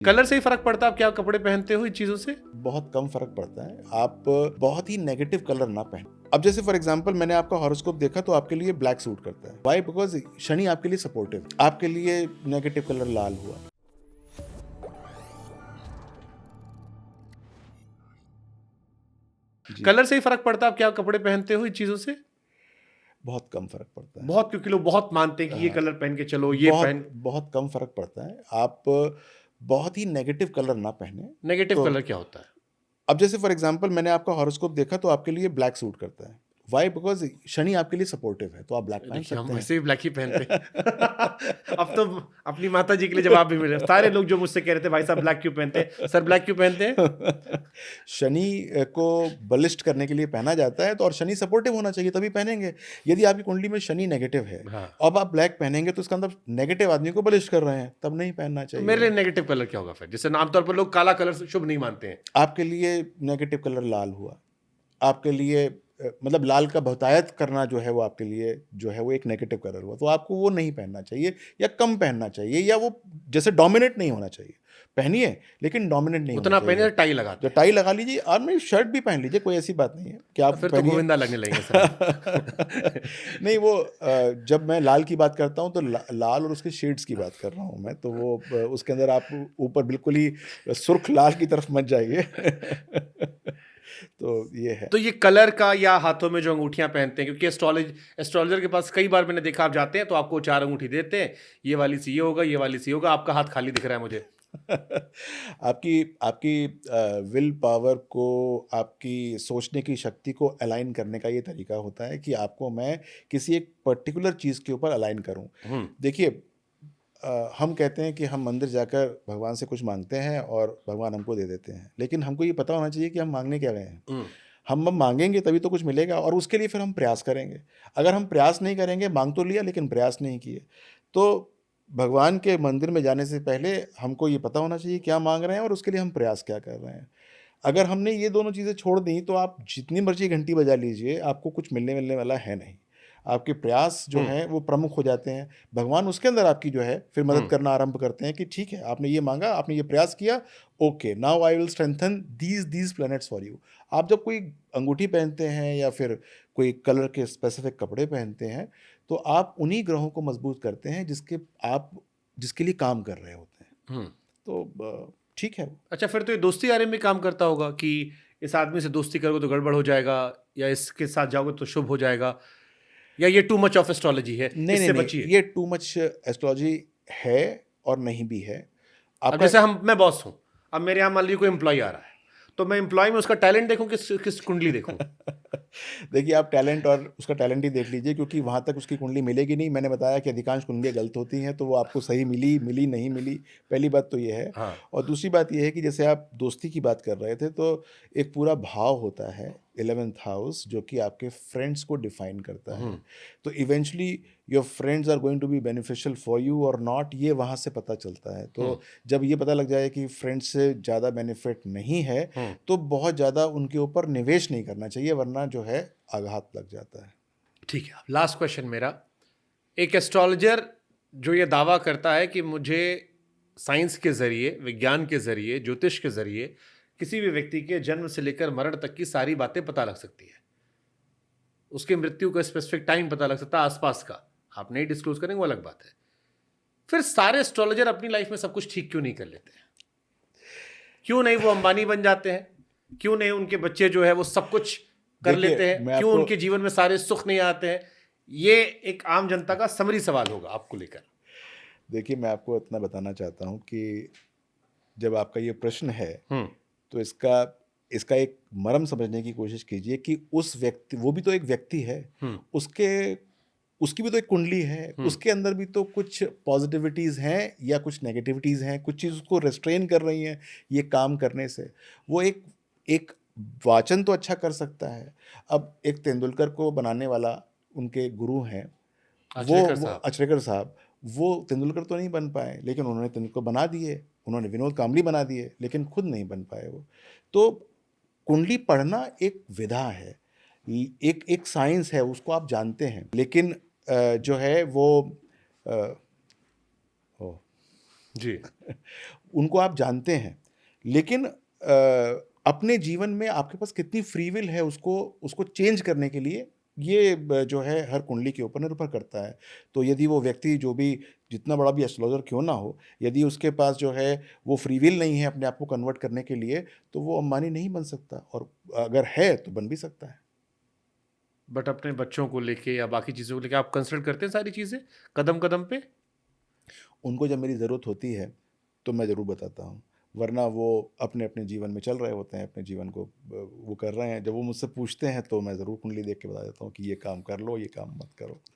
Colour से ही फर्क पड़ता है आप क्या कपड़े पहनते हो इन चीजों से? बहुत कम फर्क पड़ता है। आप बहुत ही नेगेटिव कलर ना पहने। अब जैसे फॉर एग्जांपल मैंने आपका हॉरोस्कोप देखा तो आपके लिए ब्लैक सूट करता है। व्हाई? बिकॉज शनि आपके लिए सपोर्टिव, आपके लिए नेगेटिव कलर लाल हुआ। जी, कलर से ही फर्क पड़ता है आप क्या कपड़े पहनते हो इन चीजों से? बहुत कम फर्क पड़ता है। बहुत, क्योंकि लोग बहुत मानते हैं कि ये हाँ, कलर पहन के चलो, ये बहुत पहन। बहुत कम फर्क पड़ता है। आप बहुत ही नेगेटिव कलर ना पहने। नेगेटिव तो कलर क्या होता है? अब जैसे फॉर एग्जांपल मैंने आपका हॉरोस्कोप देखा तो आपके लिए ब्लैक सूट करता है। व्हाई? बिकॉज शनि आपके लिए सपोर्टिव है, तो आप ब्लैक पहन देखिए हम सकते वैसे भी ब्लैक ही पहनते हैं। अब तो अपनी माता जी के लिए जवाब भी मिले, सारे लोग जो मुझसे कह रहे थे भाई साहब ब्लैक क्यों पहनते हैं, सर ब्लैक क्यों पहनते हैं? हैं। शनि को बलिष्ठ करने के लिए पहना जाता है, तो और शनि सपोर्टिव होना चाहिए तभी पहनेंगे। यदि आपकी कुंडली में शनि नेगेटिव है, हाँ, अब आप ब्लैक पहनेंगे तो इसका मतलब नेगेटिव आदमी को बलिष्ठ कर रहे हैं, तब नहीं पहनना तो मेरे लिए चाहिए। नेगेटिव कलर क्या होगा फिर? जैसे आमतौर पर लोग काला कलर शुभ नहीं मानते हैं। आपके लिए नेगेटिव कलर लाल हुआ। आपके लिए मतलब लाल का बहुतायत करना जो है वो आपके लिए जो है वो एक नेगेटिव कलर हुआ, तो आपको वो नहीं पहनना चाहिए या कम पहनना चाहिए, या वो जैसे डोमिनेट नहीं होना चाहिए। पहनिए लेकिन डोमिनेट नहीं होना उतना चाहिए। पहने जो टाई लगाते जो हैं, टाई लगा लीजिए और नहीं शर्ट भी पहन लीजिए, कोई ऐसी बात नहीं है कि तो आप फिर तो पहनिए। गोविंदा लगने लगेंगे सर हम। नहीं वो जब मैं लाल की बात करता हूँ तो लाल और उसके शेड्स की बात कर रहा हूँ मैं, तो वो उसके अंदर आप ऊपर बिल्कुल ही सुर्ख लाल की तरफ मत जाइए। तो ये है। तो ये कलर का या हाथों में जो अंगूठियां पहनते हैं, क्योंकि एस्ट्रोलॉजर के पास कई बार मैंने देखा, आप जाते हैं तो आपको 4 अंगूठी देते हैं, ये वाली से ये होगा, ये वाली से ये होगा, आपका हाथ खाली दिख रहा है मुझे। आपकी आपकी विल पावर को, आपकी सोचने की शक्ति को अलाइन करने का ये तरीका होता है कि आपको मैं किसी एक पर्टिकुलर चीज़ के ऊपर अलाइन करूं। हुँ, देखिए, हम कहते हैं कि हम मंदिर जाकर भगवान से कुछ मांगते हैं और भगवान हमको दे देते हैं, लेकिन हमको ये पता होना चाहिए कि हम मांगने क्या गए हैं। हुँ, हम अब मांगेंगे तभी तो कुछ मिलेगा, और उसके लिए फिर हम प्रयास करेंगे। अगर हम प्रयास नहीं करेंगे, मांग तो लिया लेकिन प्रयास नहीं किए, तो भगवान के मंदिर में जाने से पहले हमको ये पता होना चाहिए क्या मांग रहे हैं और उसके लिए हम प्रयास क्या कर रहे हैं। अगर हमने ये दोनों चीज़ें छोड़ दी तो आप जितनी मर्जी घंटी बजा लीजिए, आपको कुछ मिलने मिलने वाला है नहीं। आपके प्रयास जो हुँ, हैं वो प्रमुख हो जाते हैं। भगवान उसके अंदर आपकी जो है फिर मदद हुँ, करना आरंभ करते हैं कि ठीक है, आपने ये माँगा, आपने ये प्रयास किया, okay, now I will strengthen these planets for you. आप जब कोई अंगूठी पहनते हैं या फिर कोई कलर के स्पेसिफिक कपड़े पहनते हैं, तो आप उन्हीं ग्रहों को मजबूत करते हैं जिसके लिए काम कर रहे होते हैं। हुँ। तो ठीक है। अच्छा, फिर तो ये दोस्ती यारी में काम करता होगा कि इस आदमी से दोस्ती करोगे तो गड़बड़ हो जाएगा, या इसके साथ जाओगे तो शुभ हो जाएगा, या ये टू मच ऑफ एस्ट्रोलॉजी है, नहीं, नहीं, इससे नहीं, बचिए। ये टू मच एस्ट्रोलॉजी है और नहीं भी है। अब आपका जैसे मैं बॉस हूँ, अब मेरे यहाँ मान लीजिए कोई एम्प्लॉय आ रहा है, तो मैं एम्प्लॉय में उसका टैलेंट देखूँ, किस कुंडली देखूँ? देखिए, आप टैलेंट और उसका टैलेंट ही देख लीजिए, क्योंकि वहाँ तक उसकी कुंडली मिलेगी नहीं। मैंने बताया कि अधिकांश कुंडलियाँ गलत होती हैं, तो वो आपको सही मिली, मिली, नहीं मिली, पहली बात तो ये है। हाँ। और दूसरी बात ये है कि जैसे आप दोस्ती की बात कर रहे थे, तो एक पूरा भाव होता है 11th हाउस, जो कि आपके फ्रेंड्स को डिफाइन करता हुँ, है। तो eventually your friends are going to be beneficial for you और नॉट, ये वहाँ से पता चलता है। हुँ, तो जब ये पता लग जाए कि फ्रेंड्स से ज़्यादा बेनिफिट नहीं है, हुँ। तो बहुत ज़्यादा उनके ऊपर निवेश नहीं करना चाहिए, वरना जो है आघात लग जाता है। ठीक है, लास्ट क्वेश्चन मेरा। एक एस्ट्रोलॉजर जो ये दावा करता है कि मुझे साइंस के ज़रिए, विज्ञान के ज़रिए, ज्योतिष के ज़रिए किसी भी व्यक्ति के जन्म से लेकर मरण तक की सारी बातें पता लग सकती है। उसकी मृत्यु का स्पेसिफिक टाइम पता लग सकता है, आसपास का। आप नहीं डिस्क्लोज करेंगे वो अलग बात है। फिर सारे एस्ट्रोलॉजर अपनी लाइफ में सब कुछ ठीक क्यों नहीं कर लेते हैं? क्यों नहीं वो अंबानी बन जाते हैं? क्यों नहीं उनके बच्चे जो है वो सब कुछ कर देखिए, लेते हैं? मैं क्यों आपको उनके जीवन में सारे सुख नहीं आते हैं? ये एक आम जनता का समरी सवाल होगा आपको लेकर। देखिए, मैं आपको इतना बताना चाहता हूँ कि जब आपका ये प्रश्न है, हुँ, तो इसका इसका एक मर्म समझने की कोशिश कीजिए कि उस व्यक्ति, वो भी तो एक व्यक्ति है, हुँ, उसके उसकी भी तो एक कुंडली है, हुँ, उसके अंदर भी तो कुछ पॉजिटिविटीज़ हैं या कुछ नेगेटिविटीज़ हैं, कुछ चीज़ उसको रिस्ट्रेन कर रही हैं ये काम करने से। वो एक एक वाचन तो अच्छा कर सकता है। अब एक तेंदुलकर को बनाने वाला उनके गुरु हैं, आचरेकर वो साहब। अचरेकर साहब, वो तेंदुलकर तो नहीं बन पाए, लेकिन उन्होंने तेंदुलकर बना दिए, उन्होंने विनोद कांबली बना दिए, लेकिन खुद नहीं बन पाए वो। तो कुंडली पढ़ना एक विधा है, एक एक साइंस है, उसको आप जानते हैं, लेकिन जो है वो अ, ओह! जी। उनको आप जानते हैं, लेकिन अपने जीवन में आपके पास कितनी फ्री विल है उसको उसको चेंज करने के लिए, ये जो है हर कुंडली के ऊपर निर्भर करता है। तो यदि वो व्यक्ति जो भी जितना बड़ा भी एस्ट्रोलॉजर क्यों ना हो, यदि उसके पास जो है वो फ्री विल नहीं है अपने आप को कन्वर्ट करने के लिए, तो वो अंबानी नहीं बन सकता, और अगर है तो बन भी सकता है। बट अपने बच्चों को लेके या बाकी चीज़ों को लेके आप कंसिडर करते हैं सारी चीज़ें कदम-कदम पे? उनको जब मेरी ज़रूरत होती है, तो मैं ज़रूर बताता हूँ, वरना वो अपने-अपने जीवन में चल रहे होते हैं, अपने जीवन को वो कर रहे हैं। जब वो मुझसे पूछते हैं, तो मैं ज़रूर कुंडली देख के बता देता हूँ कि ये काम कर लो, ये काम मत करो।